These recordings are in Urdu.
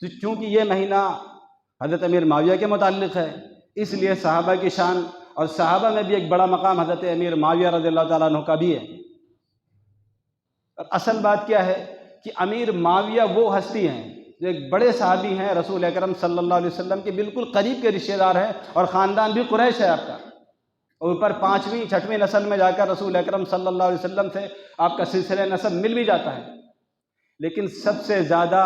تو چونکہ یہ مہینہ حضرت امیر معاویہ کے متعلق ہے، اس لیے صحابہ کی شان اور صحابہ میں بھی ایک بڑا مقام حضرت امیر معاویہ رضی اللہ تعالیٰ عنہ کا بھی ہے۔ اور اصل بات کیا ہے کہ امیر معاویہ وہ ہستی ہیں جو ایک بڑے صحابی ہیں، رسول اکرم صلی اللہ علیہ وسلم کے بالکل قریب کے رشتہ دار ہیں، اور خاندان بھی قریش ہے آپ کا، اور اوپر 5ویں 6ویں نسل میں جا کر رسول اکرم صلی اللہ علیہ وسلم سے آپ کا سلسلہ نسب مل بھی جاتا ہے۔ لیکن سب سے زیادہ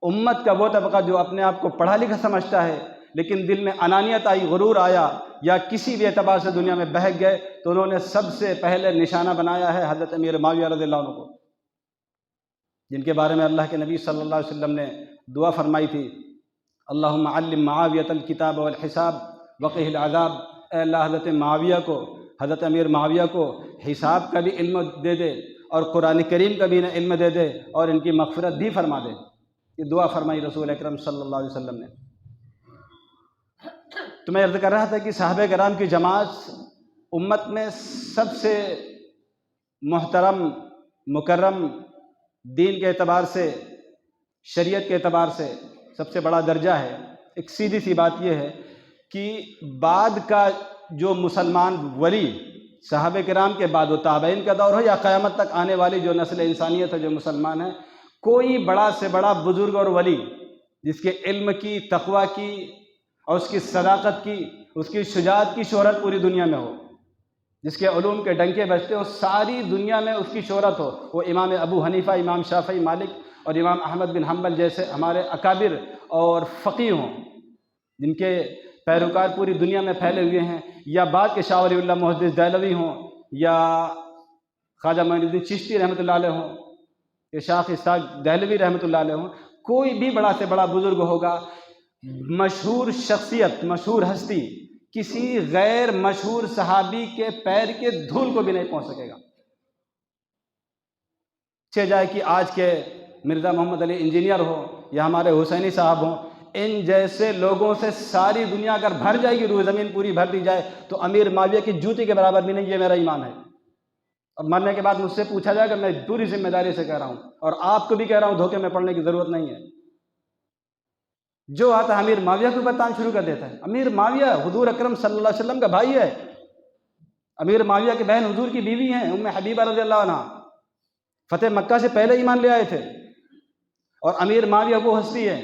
امت کا وہ طبقہ جو اپنے آپ کو پڑھا لکھا سمجھتا ہے لیکن دل میں انانیت آئی، غرور آیا، یا کسی بھی اعتبار سے دنیا میں بہک گئے، تو انہوں نے سب سے پہلے نشانہ بنایا ہے حضرت امیر معاویہ رضی اللہ عنہ کو، جن کے بارے میں اللہ کے نبی صلی اللہ علیہ وسلم نے دعا فرمائی تھی، اللہم علم معاویۃ الکتاب والحساب وقہ العذاب۔ اے اللہ حضرت معاویہ کو، حضرت امیر معاویہ کو حساب کا بھی علم دے دے اور قرآن کریم کا بھی انہیں علم دے دے اور ان کی مغفرت بھی فرما دے۔ یہ دعا فرمائی رسول اکرم صلی اللہ علیہ وسلم نے۔ تو میں عرض کر رہا تھا کہ صحابہ کرام کی جماعت امت میں سب سے محترم، مکرم، دین کے اعتبار سے، شریعت کے اعتبار سے سب سے بڑا درجہ ہے۔ ایک سیدھی سی بات یہ ہے کہ بعد کا جو مسلمان ولی، صحابہ کرام کے بعد، وہ تابعین کا دور ہو یا قیامت تک آنے والی جو نسل انسانیت ہے جو مسلمان ہے، کوئی بڑا سے بڑا بزرگ اور ولی جس کے علم کی، تقوی کی اور اس کی صداقت کی، اس کی شجاعت کی شہرت پوری دنیا میں ہو، جس کے علوم کے ڈنکے بجتے ہو، ساری دنیا میں اس کی شہرت ہو، وہ امام ابو حنیفہ، امام شافعی، مالک اور امام احمد بن حنبل جیسے ہمارے اکابر اور فقیہ ہوں، جن کے پیروکار پوری دنیا میں پھیلے ہوئے ہیں، یا بعد کے شاہ ولی اللہ محدث دہلوی ہوں، یا خواجہ معین الدین چشتی رحمۃ اللہ علیہ ہوں، یا شیخ اسحاق دہلوی رحمۃ اللہ علیہ ہوں، کوئی بھی بڑا سے بڑا بزرگ ہوگا، مشہور شخصیت، مشہور ہستی کسی غیر مشہور صحابی کے پیر کے دھول کو بھی نہیں پہنچ سکے گا۔ چہ جائے کہ آج کے مرزا محمد علی انجینئر ہو یا ہمارے حسینی صاحب ہوں، ان جیسے لوگوں سے ساری دنیا اگر بھر جائے گی، روح زمین پوری بھر دی جائے، تو امیر معاویہ کی جوتی کے برابر بھی نہیں، یہ میرا ایمان ہے۔ اور مرنے کے بعد مجھ سے پوچھا جائے گا، میں پوری ذمہ داری سے کہہ رہا ہوں، اور آپ کو بھی کہہ رہا ہوں، دھوکے میں پڑنے کی ضرورت نہیں ہے۔ جو آتا ہے امیر معاویہ کے اوپر تان شروع کر دیتا ہے۔ امیر معاویہ حضور اکرم صلی اللہ علیہ وسلم کا بھائی ہے، امیر معاویہ کی بہن حضور کی بیوی ہیں، ام حبیبہ رضی اللہ عنہ، فتح مکہ سے پہلے ایمان لے آئے تھے۔ اور امیر معاویہ وہ ہستی ہے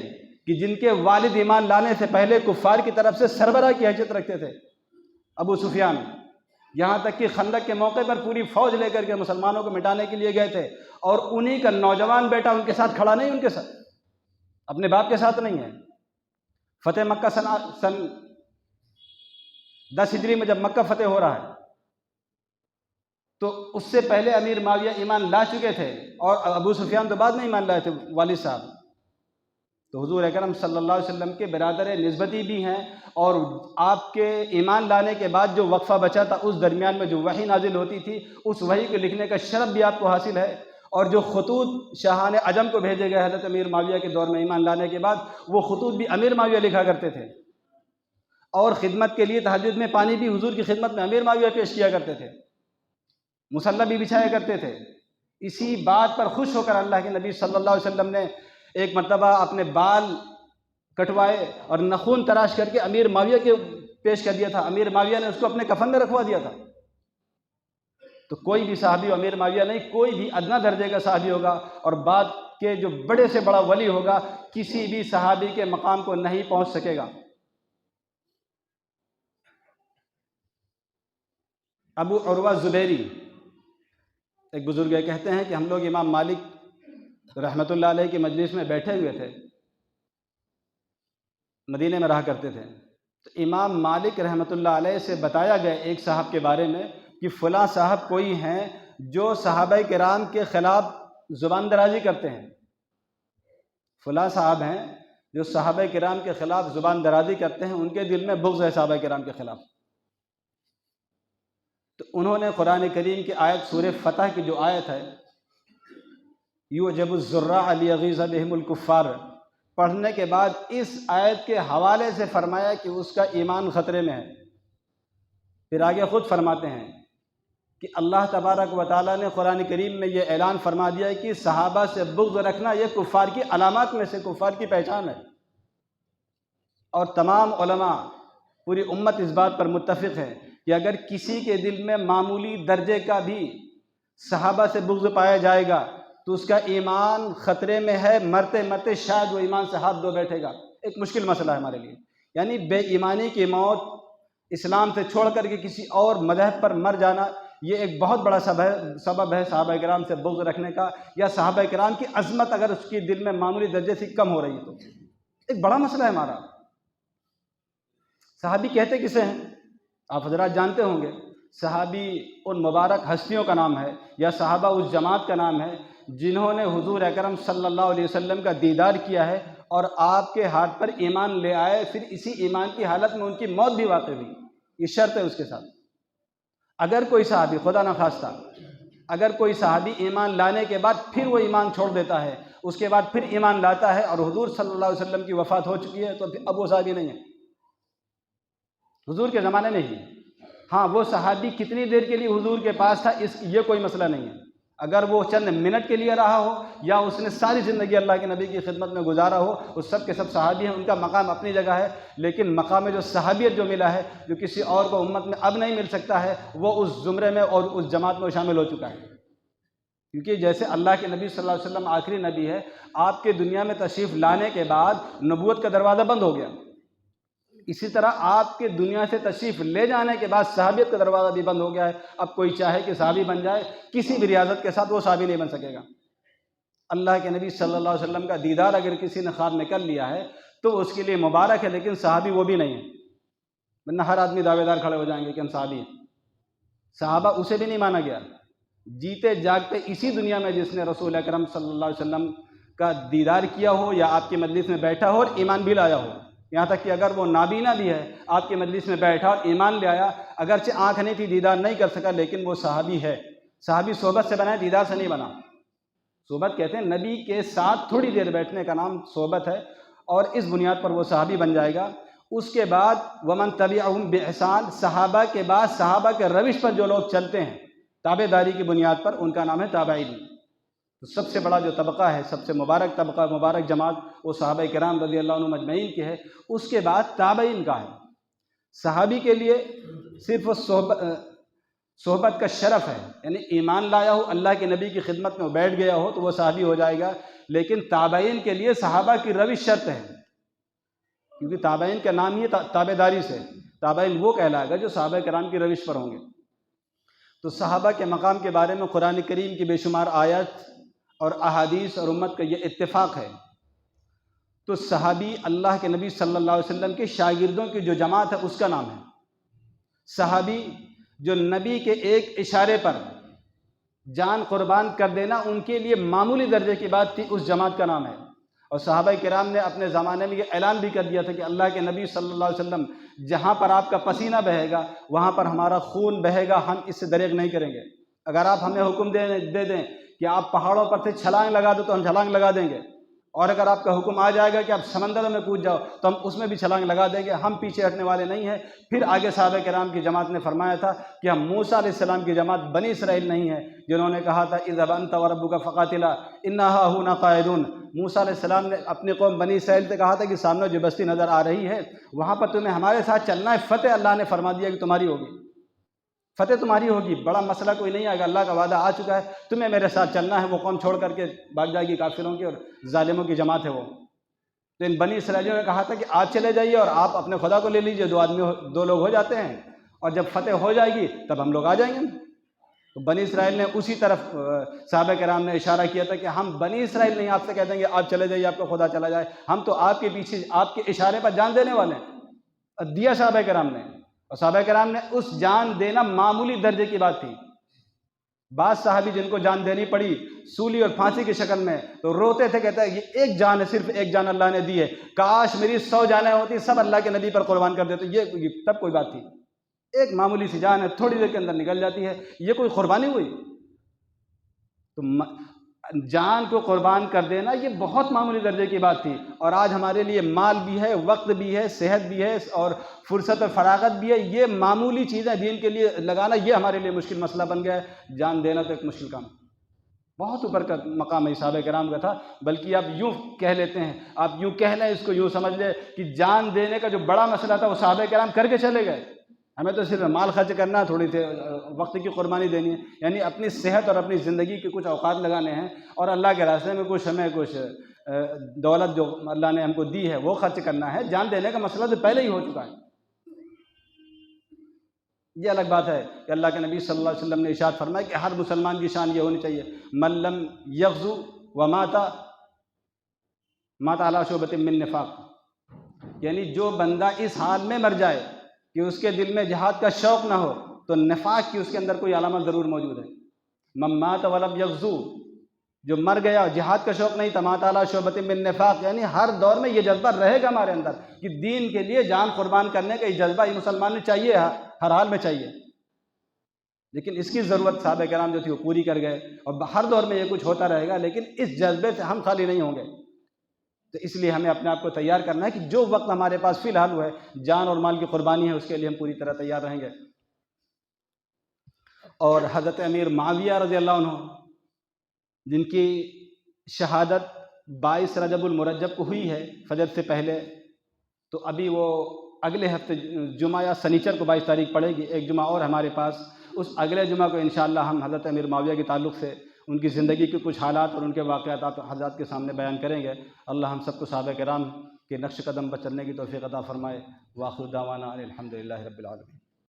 کہ جن کے والد ایمان لانے سے پہلے کفار کی طرف سے سربراہ کی حیثیت رکھتے تھے، ابو سفیان، یہاں تک کہ خندق کے موقع پر پوری فوج لے کر کے مسلمانوں کو مٹانے کے لیے گئے تھے، اور انہی کا نوجوان بیٹا ان کے ساتھ کھڑا نہیں، ان کے ساتھ، اپنے باپ کے ساتھ نہیں ہے۔ فتح مکہ سن 10 ہجری میں جب مکہ فتح ہو رہا ہے، تو اس سے پہلے امیر معاویہ ایمان لا چکے تھے، اور ابو سفیان تو بعد میں ایمان لائے تھے، والد صاحب۔ تو حضور اکرم صلی اللہ علیہ وسلم کے برادر نسبتی بھی ہیں، اور آپ کے ایمان لانے کے بعد جو وقفہ بچا تھا، اس درمیان میں جو وحی نازل ہوتی تھی، اس وحی کے لکھنے کا شرف بھی آپ کو حاصل ہے، اور جو خطوط شاہان عجم کو بھیجے گئے حضرت امیر معاویہ کے دور میں ایمان لانے کے بعد، وہ خطوط بھی امیر معاویہ لکھا کرتے تھے، اور خدمت کے لیے تہجد میں پانی بھی حضور کی خدمت میں امیر معاویہ پیش کیا کرتے تھے، مصلی بھی بچھایا کرتے تھے۔ اسی بات پر خوش ہو کر اللہ کے نبی صلی اللہ علیہ وسلم نے ایک مرتبہ اپنے بال کٹوائے اور نخون تراش کر کے امیر معاویہ کے پیش کر دیا تھا، امیر معاویہ نے اس کو اپنے کفن میں رکھوا دیا تھا۔ تو کوئی بھی صحابی امیر معاویہ نہیں، کوئی بھی ادنا درجے کا صحابی ہوگا، اور بعد کے جو بڑے سے بڑا ولی ہوگا، کسی بھی صحابی کے مقام کو نہیں پہنچ سکے گا۔ ابو عروہ زبیری ایک بزرگ کہتے ہیں کہ ہم لوگ امام مالک رحمۃ اللہ علیہ کی مجلس میں بیٹھے ہوئے تھے، مدینے میں رہا کرتے تھے، تو امام مالک رحمۃ اللہ علیہ سے بتایا گیا ایک صاحب کے بارے میں کہ فلاں صاحب کوئی ہیں جو صحابہ کرام کے خلاف زبان درازی کرتے ہیں، فلاں صاحب ہیں جو صحابہ کرام کے خلاف زبان درازی کرتے ہیں، ان کے دل میں بغض ہے صحابہ کرام کے خلاف۔ تو انہوں نے قرآن کریم کی آیت سورہ فتح کی جو آیت ہے، یعجب الزراء لیغیظ بہم الکفار، پڑھنے کے بعد اس آیت کے حوالے سے فرمایا کہ اس کا ایمان خطرے میں ہے۔ پھر آگے خود فرماتے ہیں کہ اللہ تبارک و تعالیٰ نے قرآن کریم میں یہ اعلان فرما دیا ہے کہ صحابہ سے بغض رکھنا یہ کفار کی علامات میں سے، کفار کی پہچان ہے۔ اور تمام علماء، پوری امت اس بات پر متفق ہے کہ اگر کسی کے دل میں معمولی درجے کا بھی صحابہ سے بغض پایا جائے گا تو اس کا ایمان خطرے میں ہے، مرتے مرتے شاید وہ ایمان سے ہاتھ دھو بیٹھے گا۔ ایک مشکل مسئلہ ہے ہمارے لیے، یعنی بے ایمانی کی موت، اسلام سے چھوڑ کر کے کسی اور مذہب پر مر جانا، یہ ایک بہت بڑا سبب ہے صحابہ کرام سے بغض رکھنے کا، یا صحابہ کرام کی عظمت اگر اس کے دل میں معمولی درجے سے کم ہو رہی ہے تو ایک بڑا مسئلہ ہے ہمارا۔ صحابی کہتے کسے ہیں؟ آپ حضرات جانتے ہوں گے، صحابی ان مبارک ہستیوں کا نام ہے، یا صحابہ اس جماعت کا نام ہے جنہوں نے حضور اکرم صلی اللہ علیہ وسلم کا دیدار کیا ہے اور آپ کے ہاتھ پر ایمان لے آئے، پھر اسی ایمان کی حالت میں ان کی موت بھی واقع ہوئی۔ یہ شرط ہے اس کے ساتھ۔ اگر کوئی صحابی، خدا نخواستہ، اگر کوئی صحابی ایمان لانے کے بعد پھر وہ ایمان چھوڑ دیتا ہے، اس کے بعد پھر ایمان لاتا ہے اور حضور صلی اللہ علیہ وسلم کی وفات ہو چکی ہے، تو اب وہ صحابی نہیں ہے، حضور کے زمانے میں ہی۔ ہاں، وہ صحابی کتنی دیر کے لیے حضور کے پاس تھا یہ کوئی مسئلہ نہیں ہے، اگر وہ چند منٹ کے لیے رہا ہو یا اس نے ساری زندگی اللہ کے نبی کی خدمت میں گزارا ہو، وہ سب کے سب صحابی ہیں، ان کا مقام اپنی جگہ ہے، لیکن مقام جو صحابیت جو ملا ہے، جو کسی اور کو امت میں اب نہیں مل سکتا ہے، وہ اس زمرے میں اور اس جماعت میں شامل ہو چکا ہے۔ کیونکہ جیسے اللہ کے نبی صلی اللہ علیہ وسلم آخری نبی ہے، آپ کے دنیا میں تشریف لانے کے بعد نبوت کا دروازہ بند ہو گیا، اسی طرح آپ کے دنیا سے تشریف لے جانے کے بعد صحابیت کا دروازہ بھی بند ہو گیا ہے۔ اب کوئی چاہے کہ صحابی بن جائے، کسی بھی ریاضت کے ساتھ وہ صحابی نہیں بن سکے گا۔ اللہ کے نبی صلی اللہ علیہ وسلم کا دیدار اگر کسی نے خواب میں کر لیا ہے تو اس کے لیے مبارک ہے، لیکن صحابی وہ بھی نہیں ہے، ورنہ ہر آدمی دعوے دار کھڑے ہو جائیں گے کہ ہم صحابی ہیں۔ صحابہ اسے بھی نہیں مانا گیا، جیتے جاگتے اسی دنیا میں جس نے رسول اکرم صلی اللہ علیہ وسلم کا دیدار کیا ہو یا آپ کی مجلس میں بیٹھا ہو اور ایمان بھی لایا ہو، یہاں تک کہ اگر وہ نابینا بھی ہے، آپ کے مجلس میں بیٹھا اور ایمان لے آیا، اگرچہ آنکھ نہیں تھی، دیدار نہیں کر سکا، لیکن وہ صحابی ہے۔ صحابی صحبت سے بنا ہے، دیدار سے نہیں بنا۔ صحبت کہتے ہیں نبی کے ساتھ تھوڑی دیر بیٹھنے کا نام صحبت ہے، اور اس بنیاد پر وہ صحابی بن جائے گا۔ اس کے بعد ومن تبعہم بإحسان، صحابہ کے بعد صحابہ کے روش پر جو لوگ چلتے ہیں تابع داری کی بنیاد پر، ان کا نام ہے تابعین۔ تو سب سے بڑا جو طبقہ ہے، سب سے مبارک طبقہ، مبارک جماعت، وہ صحابہ کرام رضی اللہ عنہم اجمعین کی ہے۔ اس کے بعد تابعین کا ہے۔ صحابی کے لیے صرف صحبت کا شرف ہے، یعنی ایمان لایا ہو، اللہ کے نبی کی خدمت میں بیٹھ گیا ہو تو وہ صحابی ہو جائے گا، لیکن تابعین کے لیے صحابہ کی روش شرط ہے، کیونکہ تابعین کا نام ہی تابع داری سے، تابعین وہ کہلائے گا جو صحابہ کرام کی روش پر ہوں گے۔ تو صحابہ کے مقام کے بارے میں قرآن کریم کی بے شمار آیات اور احادیث اور امت کا یہ اتفاق ہے۔ تو صحابی اللہ کے نبی صلی اللہ علیہ وسلم کے شاگردوں کی جو جماعت ہے اس کا نام ہے۔ صحابی جو نبی کے ایک اشارے پر جان قربان کر دینا ان کے لیے معمولی درجے کی بات تھی، اس جماعت کا نام ہے۔ اور صحابہ کرام نے اپنے زمانے میں یہ اعلان بھی کر دیا تھا کہ اللہ کے نبی صلی اللہ علیہ وسلم جہاں پر آپ کا پسینہ بہے گا وہاں پر ہمارا خون بہے گا، ہم اس سے دریغ نہیں کریں گے۔ اگر آپ ہمیں حکم دے دیں کہ آپ پہاڑوں پر سے چھلانگ لگا دو تو ہم چھلانگ لگا دیں گے، اور اگر آپ کا حکم آ جائے گا کہ آپ سمندروں میں کود جاؤ تو ہم اس میں بھی چھلانگ لگا دیں گے، ہم پیچھے ہٹنے والے نہیں ہیں۔ پھر آگے صحابہ کرام کی جماعت نے فرمایا تھا کہ ہم موسیٰ علیہ السلام کی جماعت بنی اسرائیل نہیں ہے، جنہوں نے کہا تھا اذهب انت وربك فقاتلا انا هاهنا قاعدون۔ موسیٰ علیہ السلام نے اپنی قوم بنی اسرائیل سے کہا تھا کہ سامنے جو بستی نظر آ رہی ہے وہاں پر تمہیں ہمارے ساتھ چلنا ہے، فتح اللہ نے فرما دیا کہ تمہاری ہوگی، فتح تمہاری ہوگی، بڑا مسئلہ کوئی نہیں آئے گا، اللہ کا وعدہ آ چکا ہے، تمہیں میرے ساتھ چلنا ہے۔ وہ قوم چھوڑ کر کے بھاگ جائے گی، کافروں کی اور ظالموں کی جماعت ہے وہ۔ تو ان بنی اسرائیلیوں نے کہا تھا کہ آپ چلے جائیے اور آپ اپنے خدا کو لے لیجئے، دو لوگ ہو جاتے ہیں، اور جب فتح ہو جائے گی تب ہم لوگ آ جائیں گے۔ تو بنی اسرائیل نے اسی طرف صحابہ کرام نے اشارہ کیا تھا کہ ہم بنی اسرائیل نہیں آپ سے کہہ دیں گے آپ چلے جائیے، آپ کا خدا چلا جائے، ہم تو آپ کے پیچھے آپ کے اشارے پر جان دینے والے ہیں۔ دیا صحابہ کرام نے، اور صحابہ کرام نے اس جان دینا معمولی درجے کی بات تھی۔ بعض صحابی جن کو جان دینی پڑی سولی اور پھانسی کی شکل میں تو روتے تھے، کہتا ہے یہ ایک جان ہے، صرف ایک جان اللہ نے دی ہے، کاش میری 100 جانیں ہوتی سب اللہ کے نبی پر قربان کر دیتے، یہ تب کوئی بات تھی۔ ایک معمولی سی جان ہے، تھوڑی دیر کے اندر نکل جاتی ہے، یہ کوئی قربانی ہوئی؟ تو جان کو قربان کر دینا یہ بہت معمولی درجے کی بات تھی، اور آج ہمارے لیے مال بھی ہے، وقت بھی ہے، صحت بھی ہے اور فرصت اور فراغت بھی ہے، یہ معمولی چیزیں دین کے لیے لگانا یہ ہمارے لیے مشکل مسئلہ بن گیا ہے۔ جان دینا تو ایک مشکل کام، بہت اوپر کا مقام ہے صحابہ کرام کا تھا، بلکہ آپ یوں کہہ لیتے ہیں، آپ یوں کہہ لیں، اس کو یوں سمجھ لیں کہ جان دینے کا جو بڑا مسئلہ تھا وہ صحابہ کرام کر کے چلے گئے، ہمیں تو صرف مال خرچ کرنا ہے، تھوڑی سی وقت کی قربانی دینی ہے، یعنی اپنی صحت اور اپنی زندگی کے کچھ اوقات لگانے ہیں، اور اللہ کے راستے میں ہمیں کچھ دولت جو اللہ نے ہم کو دی ہے وہ خرچ کرنا ہے۔ جان دینے کا مسئلہ تو پہلے ہی ہو چکا ہے۔ یہ الگ بات ہے کہ اللہ کے نبی صلی اللہ علیہ وسلم نے ارشاد فرمایا کہ ہر مسلمان کی شان یہ ہونی چاہیے، من لم یغزو ومات علی شعبۃ من نفاق، یعنی جو بندہ اس حال میں مر جائے کہ اس کے دل میں جہاد کا شوق نہ ہو تو نفاق کی اس کے اندر کوئی علامت ضرور موجود ہے۔ من مات ولم یغزو، جو مر گیا جہاد کا شوق نہیں تھا، مات علی شعبۃ من نفاق، یعنی ہر دور میں یہ جذبہ رہے گا ہمارے اندر کہ دین کے لیے جان قربان کرنے کا یہ جذبہ یہ مسلمان میں چاہیے، ہر حال میں چاہیے، لیکن اس کی ضرورت صحابہ کرام جو تھی وہ پوری کر گئے، اور ہر دور میں یہ کچھ ہوتا رہے گا، لیکن اس جذبے سے ہم خالی نہیں ہوں گے۔ تو اس لیے ہمیں اپنے آپ کو تیار کرنا ہے کہ جو وقت ہمارے پاس فی الحال ہے، جان اور مال کی قربانی ہے، اس کے لیے ہم پوری طرح تیار رہیں گے۔ اور حضرت امیر معاویہ رضی اللہ عنہ، جن کی شہادت 22 رجب المرجب کو ہوئی ہے فجر سے پہلے، تو ابھی وہ اگلے ہفتے جمعہ یا سنیچر کو 22 تاریخ پڑے گی، ایک جمعہ اور ہمارے پاس، اس اگلے جمعہ کو انشاءاللہ ہم حضرت امیر معاویہ کے تعلق سے ان کی زندگی کے کچھ حالات اور ان کے واقعات آپ حضرات کے سامنے بیان کریں گے۔ اللہ ہم سب کو صحابہ کرام کے نقش قدم پر چلنے کی توفیق عطا فرمائے۔ وآخر دعوانا ان الحمد للہ رب العالمین۔